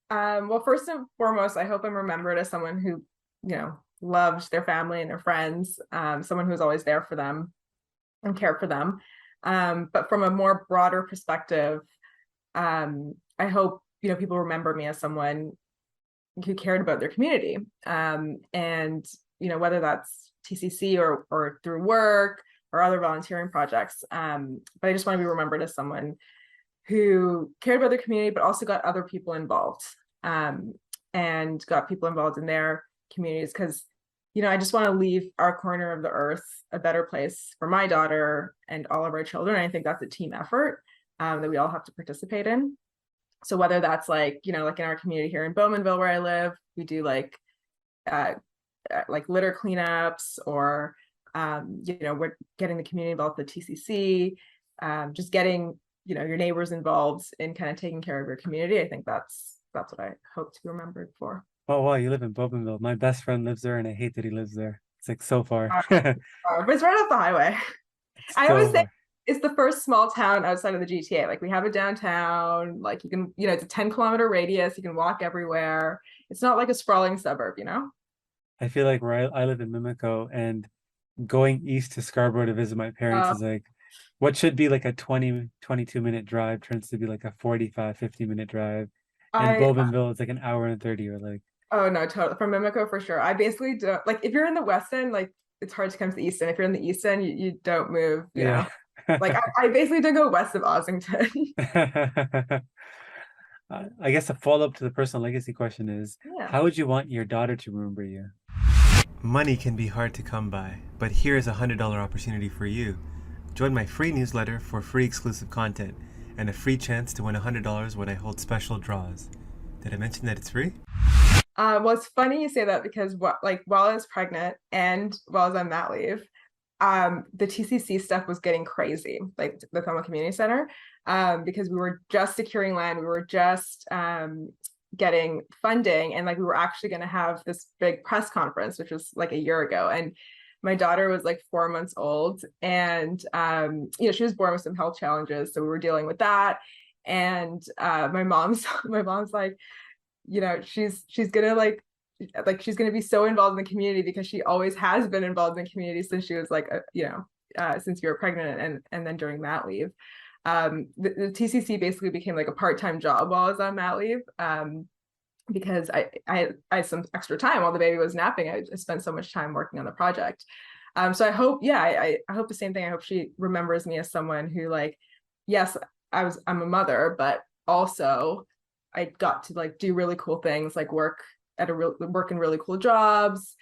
Well, first and foremost, I hope I'm remembered as someone who, loved their family and their friends, someone who was always there for them and cared for them. But from a more broader perspective, I hope, people remember me as someone who cared about their community. And, whether that's TCC or through work or other volunteering projects. But I just want to be remembered as someone who cared about their community, but also got other people involved, and got people involved in their communities. Because, I just want to leave our corner of the earth a better place for my daughter and all of our children. I think that's a team effort, that we all have to participate in. So whether that's like, like in our community here in Bowmanville where I live, we do uh, like litter cleanups, or we're getting the community involved with the TCC, just getting your neighbors involved in kind of taking care of your community. I think that's what I hope to be remembered for. Oh wow, you live in Bougainville. My best friend lives there, and I hate that he lives there. It's like so far. But it's right off the highway. It's I always so say far. it's the first small town outside of the GTA. Like we have a downtown, like you can, it's a 10-kilometer radius. You can walk everywhere. It's not like a sprawling suburb. I feel like where I live in Mimico, and going east to Scarborough to visit my parents Uh, is like what should be like a 20, 22 minute drive turns to be like a 45, 50 minute drive. And I Bougainville is like an hour and 30 or like, Oh no, totally from Mimico for sure. I basically don't like if you're in the West End, like it's hard to come to the East End. If you're in the East End, you don't move. yeah. Like I basically don't go west of Ossington. I guess a follow-up to the personal legacy question is, Yeah. how would you want your daughter to remember you? Money can be hard to come by, but here's a $100 opportunity for you. Join my free newsletter for free exclusive content and a free chance to win $100 when I hold special draws. Did I mention that it's free? Well, it's funny you say that because while I was pregnant and while I was on mat leave, the TCC stuff was getting crazy, like the Thelma Community Center, because we were just securing land, we were just getting funding, and like we were actually going to have this big press conference, which was like a year ago, and my daughter was like 4 months old, and she was born with some health challenges, so we were dealing with that, and my mom's like, she's gonna she's gonna be so involved in the community because she always has been involved in the community since she was like since you were pregnant and then during mat leave. The TCC basically became like a part-time job while I was on mat leave, because I had some extra time while the baby was napping. I spent so much time working on the project. So I hope, I hope the same thing. I hope she remembers me as someone who, like, yes, I'm a mother, but also I got to like do really cool things, like work in really cool jobs,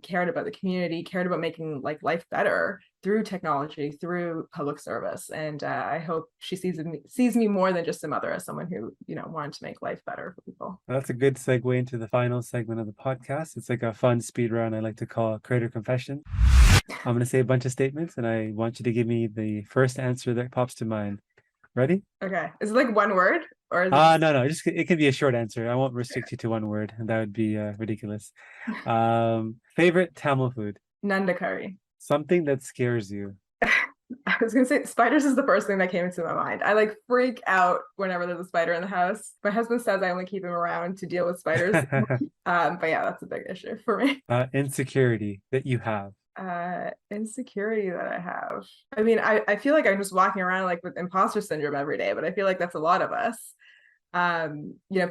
cared about the community, cared about making like life better through technology, through public service. And I hope she sees me more than just a mother, as someone who, wanted to make life better for people. Well, that's a good segue into the final segment of the podcast. It's like a fun speed round I like to call Creator Confession. I'm going to say a bunch of statements, and I want you to give me the first answer that pops to mind. Ready? Okay. Is it like one word, or is it just No, just it can be a short answer. I won't restrict you to one word, and that would be ridiculous. Favorite Tamil food? Nanda curry? Something that scares you. I was gonna say spiders is the first thing that came into my mind. I like freak out whenever there's a spider in the house. My husband says I only keep him around to deal with spiders. But yeah, that's a big issue for me. Insecurity that you have. Insecurity that I have. I mean, I feel like I'm just walking around like with imposter syndrome every day, but I feel like that's a lot of us.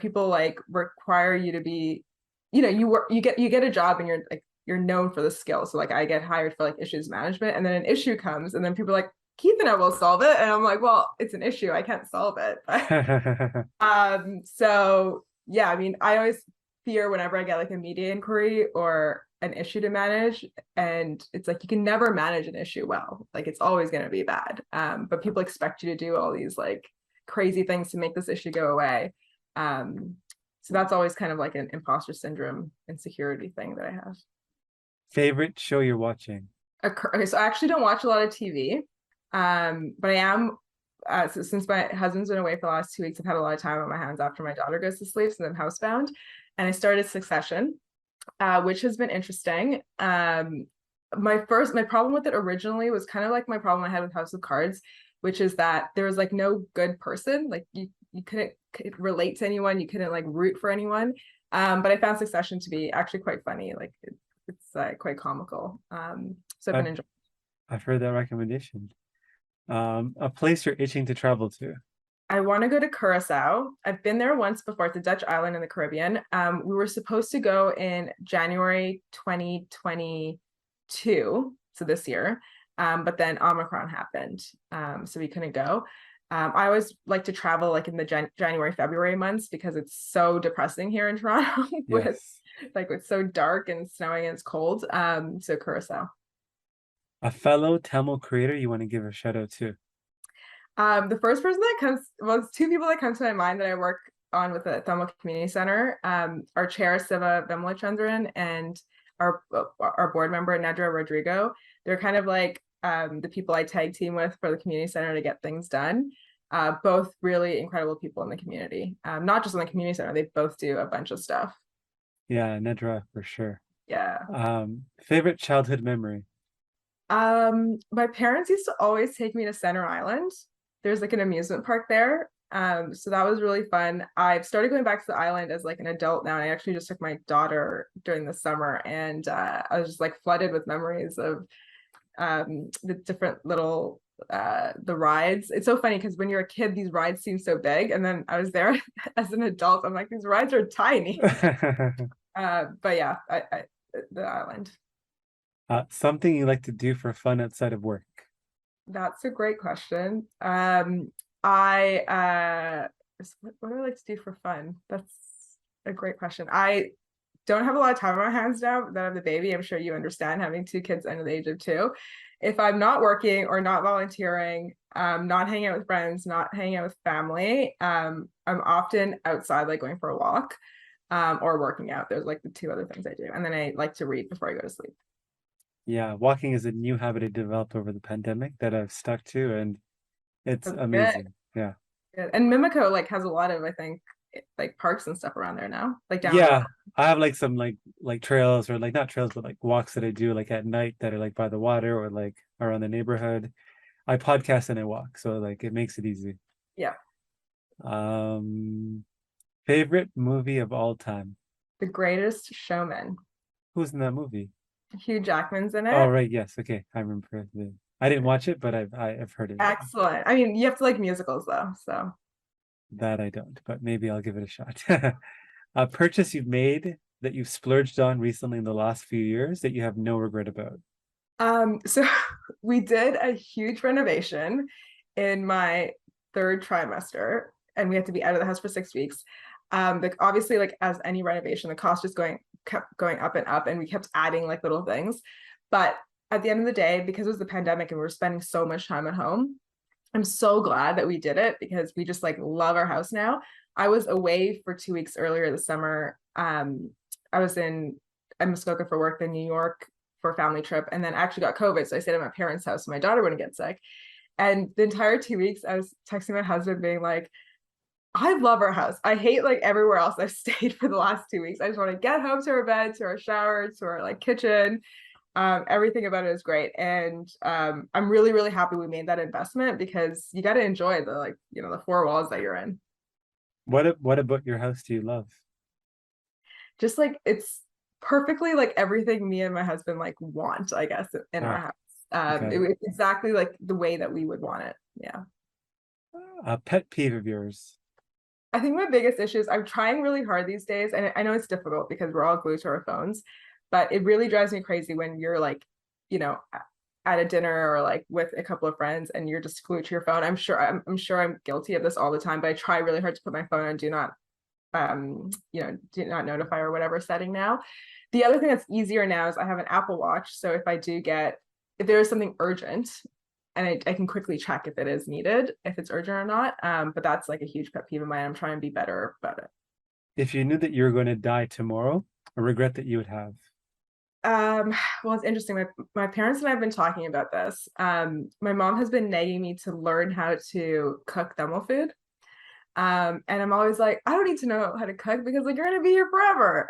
People like require you to be, you get a job and you're known for the skill. So like I get hired for like issues management, and then an issue comes and then people are like, Keerthana will solve it. And I'm like, well, it's an issue. I can't solve it. So yeah, I mean, I always fear whenever I get like a media inquiry or an issue to manage, and it's like you can never manage an issue well. Like it's always going to be bad. But people expect you to do all these like crazy things to make this issue go away. So that's always kind of like an imposter syndrome insecurity thing that I have. Favorite show you're watching? Okay, so I actually don't watch a lot of TV, but I am. So since my husband's been away for the last 2 weeks, I've had a lot of time on my hands after my daughter goes to sleep, so I'm housebound, and I started Succession, which has been interesting. My problem with it originally was kind of like my problem I had with House of Cards, which is that there was like no good person. Like you couldn't relate to anyone, you couldn't like root for anyone. But I found Succession to be actually quite funny. Like it's quite comical. So I've been enjoying. I've heard that recommendation. A place you're itching to travel to. I want to go to Curacao. I've been there once before. It's a Dutch island in the Caribbean. We were supposed to go in January 2022, so this year, but then Omicron happened, so we couldn't go. I always like to travel like in the January, February months because it's so depressing here in Toronto. Yes. Like it's so dark and snowing and it's cold. So Curacao. A fellow Tamil creator you want to give a shout out to? The first person that comes, well, it's two people that come to my mind that I work on with the Tamil Community Center. Our chair Siva Vimalachandran and our board member Nedra Rodrigo. They're kind of like the people I tag team with for the community center to get things done. Both really incredible people in the community. Not just in the community center, they both do a bunch of stuff. Yeah, Nedra for sure. Yeah. Favorite childhood memory? My parents used to always take me to Center Island. There's like an amusement park there. So that was really fun. I've started going back to the island as like an adult now, and I actually just took my daughter during the summer, and I was just like flooded with memories of the different little the rides. It's so funny because when you're a kid, these rides seem so big, and then I was there as an adult. I'm like, these rides are tiny. But yeah, the island. Something you like to do for fun outside of work? That's a great question. What do I like to do for fun? That's a great question. I don't have a lot of time on my hands now that I have the baby. I'm sure you understand having two kids under the age of 2. If I'm not working or not volunteering, not hanging out with friends, not hanging out with family, I'm often outside, like going for a walk, or working out. There's like the 2 other things I do. And then I like to read before I go to sleep. Yeah, walking is a new habit I developed over the pandemic that I've stuck to, and it's That's amazing. good. Yeah. Good. And Mimico like has a lot of, I think, like parks and stuff around there now, like down. Yeah, I have like some like trails, or like not trails, but like walks that I do like at night that are like by the water or like around the neighborhood. I podcast and I walk, so like it makes it easy. Yeah. Favorite movie of all time? The Greatest Showman. Who's in that movie? Hugh Jackman's in Oh, it. right, yes. Okay, I remember. I didn't watch it, but I've heard it. Excellent. I mean, you have to like musicals though, so. That I don't, but maybe I'll give it a shot. A purchase you've made that you've splurged on recently in the last few years that you have no regret about? So we did a huge renovation in my 3rd trimester, and we had to be out of the house for 6 weeks. Obviously, like as any renovation, the cost just kept going up and up, and we kept adding like little things. But at the end of the day, because it was the pandemic and we were spending so much time at home, I'm so glad that we did it because we just like love our house now. I was away for 2 weeks earlier this summer. I was in Muskoka for work, then New York for a family trip, and then actually got COVID. So I stayed at my parents' house so my daughter wouldn't get sick. And the entire 2 weeks, I was texting my husband being like, I love our house. I hate like everywhere else I've stayed for the last 2 weeks. I just want to get home to our bed, to our shower, to our like kitchen. Everything about it is great. And I'm really, really happy we made that investment because you got to enjoy the like, the 4 walls that you're in. What about your house do you love? Just like it's perfectly like everything me and my husband like want, I guess, in our house. It's exactly like the way that we would want it. Yeah. A pet peeve of yours? I think my biggest issue is I'm trying really hard these days, and I know it's difficult because we're all glued to our phones, but it really drives me crazy when you're like, at a dinner or like with a couple of friends and you're just glued to your phone. I'm sure I'm guilty of this all the time, but I try really hard to put my phone on do not do not notify or whatever setting now. The other thing that's easier now is I have an Apple Watch. So if there is something urgent, and I can quickly check if it is needed, if it's urgent or not. But that's like a huge pet peeve of mine. I'm trying to be better about it. If you knew that you were going to die tomorrow, a regret that you would have. Well, it's interesting. My parents and I have been talking about this. My mom has been nagging me to learn how to cook Tamil food. And I'm always like, I don't need to know how to cook because like you're gonna be here forever.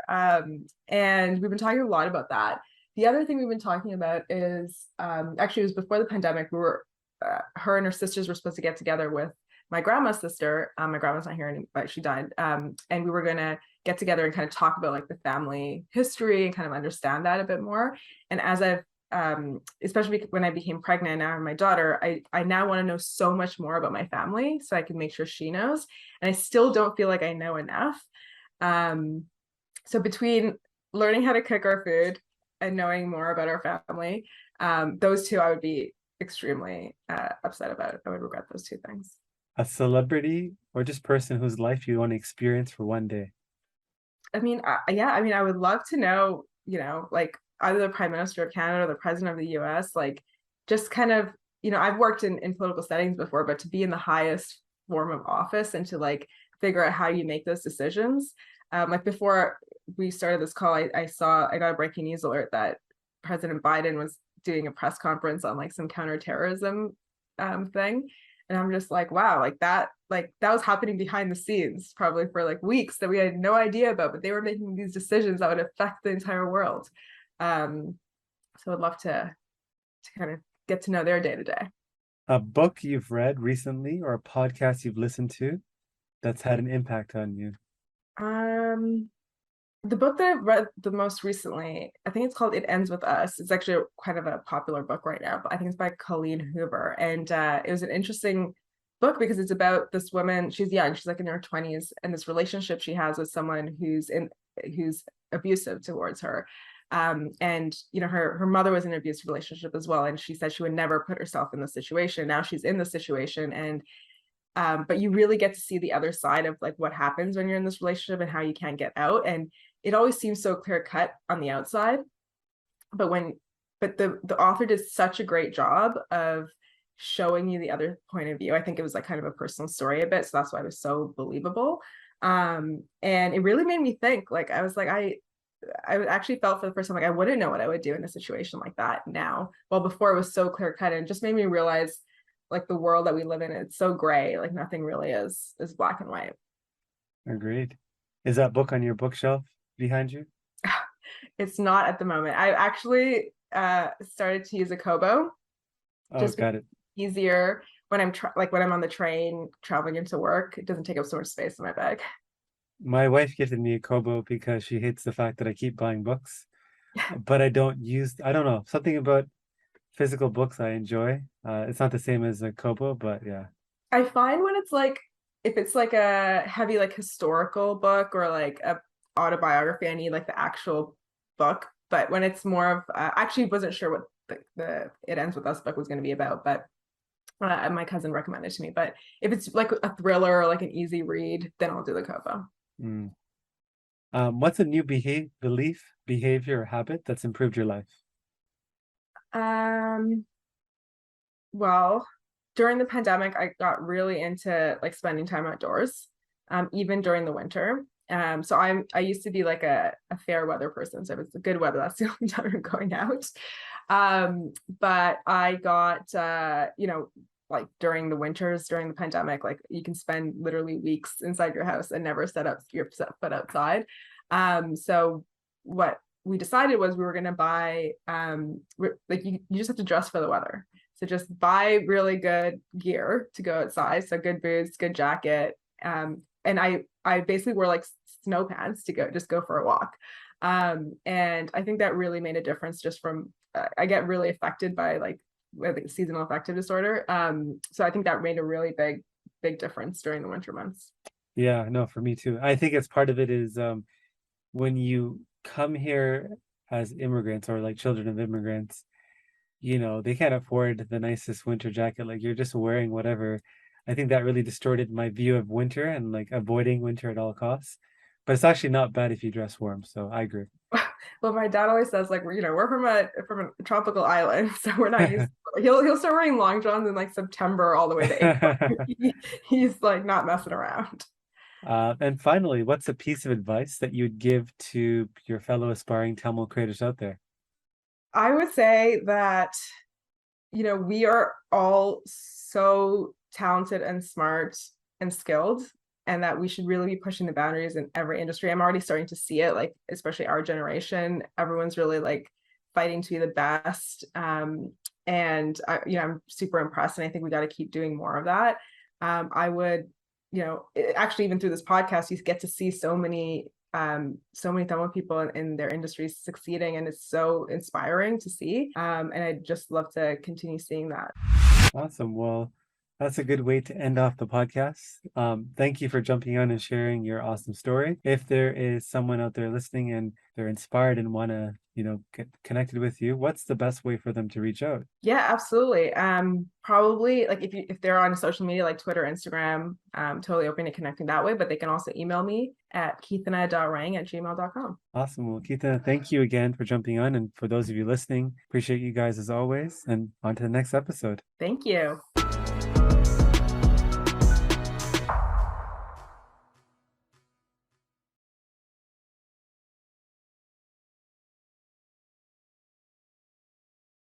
And we've been talking a lot about that. The other thing we've been talking about is actually it was before the pandemic. Her and her sisters were supposed to get together with my grandma's sister. My grandma's not here anymore, but she died. And we were gonna get together and kind of talk about like the family history and kind of understand that a bit more. And as I've especially when I became pregnant and now I have my daughter, I now want to know so much more about my family so I can make sure she knows. And I still don't feel like I know enough. So between learning how to cook our food and knowing more about our family, those two I would be extremely upset about. I would regret those two things. A celebrity or just person whose life you want to experience for one day. I mean, I would love to know, like either the Prime Minister of Canada or the President of the US, like just kind of, I've worked in political settings before, but to be in the highest form of office and to like figure out how you make those decisions. Like before we started this call, I got a breaking news alert that President Biden was doing a press conference on like some counterterrorism thing. And I'm just like, wow, that was happening behind the scenes probably for like weeks that we had no idea about, but they were making these decisions that would affect the entire world. So I'd love to kind of get to know their day to day. A book you've read recently or a podcast you've listened to that's had an impact on you. The book that I've read the most recently, I think it's called It Ends With Us. It's actually kind of a popular book right now, but I think it's by Colleen Hoover. And it was an interesting book because it's about this woman. She's young, she's like in her 20s, and this relationship she has with someone who's abusive towards her. And her mother was in an abusive relationship as well, and she said she would never put herself in this situation. Now she's in the situation, and but you really get to see the other side of like what happens when you're in this relationship and how you can't get out. And it always seems so clear cut on the outside, but the author did such a great job of showing you the other point of view. I think it was like kind of a personal story a bit, so that's why it was so believable. And it really made me think. Like I was like, I actually felt for the first time like I wouldn't know what I would do in a situation like that now. Well, before it was so clear cut, and just made me realize like the world that we live in, it's so gray. Like nothing really is black and white. Agreed. Is that book on your bookshelf behind you? It's not at the moment. I actually started to use a Kobo. Oh, Just got it. easier when when I'm on the train traveling into work. It doesn't take up so much space in my bag. My wife gifted me a Kobo because she hates the fact that I keep buying books, but I don't know, something about physical books I enjoy. It's not the same as a Kobo, but yeah. I find when it's like, if it's like a heavy like historical book or like a autobiography, I need like the actual book. But when it's more of, actually wasn't sure what the It Ends With Us book was going to be about, but my cousin recommended to me. But if it's like a thriller or like an easy read, then I'll do the Kobo. Mm. What's a new belief, behavior, or habit that's improved your life? Well, during the pandemic, I got really into like spending time outdoors, even during the winter. So I used to be like a fair weather person. So if it's the good weather, that's the only time I'm going out. But I got like during the winters, during the pandemic, like you can spend literally weeks inside your house and never set foot outside. So what we decided was we were going to buy like you just have to dress for the weather. So just buy really good gear to go outside. So good boots, good jacket. And I basically wore like snow pants to go for a walk. And I think that really made a difference just from I get really affected by like seasonal affective disorder. So I think that made a really big difference during the winter months. Yeah, no, for me too. I think it's part of it is when you come here as immigrants or like children of immigrants, they can't afford the nicest winter jacket. Like you're just wearing whatever. I think that really distorted my view of winter and like avoiding winter at all costs. But it's actually not bad if you dress warm. So I agree. Well, my dad always says like we're from a tropical island, so we're not used to, he'll start wearing long johns in like September all the way to April. He's like not messing around. And finally, what's a piece of advice that you would give to your fellow aspiring Tamil creators out there? I would say that, we are all so talented and smart and skilled, and that we should really be pushing the boundaries in every industry. I'm already starting to see it, like, especially our generation, everyone's really like fighting to be the best. And I'm super impressed, and I think we got to keep doing more of that. I would, actually, even through this podcast, you get to see so many Tamil people in their industries succeeding, and it's so inspiring to see. And I'd just love to continue seeing that. Awesome. Well, that's a good way to end off the podcast. Thank you for jumping on and sharing your awesome story. If there is someone out there listening and they're inspired and want to, get connected with you, what's the best way for them to reach out? Yeah, absolutely. Probably like if they're on social media like Twitter, Instagram, totally open to connecting that way, but they can also email me at keerthana.rang@gmail.com. Awesome. Well, Keita, thank you again for jumping on. And for those of you listening, appreciate you guys as always. And on to the next episode. Thank you.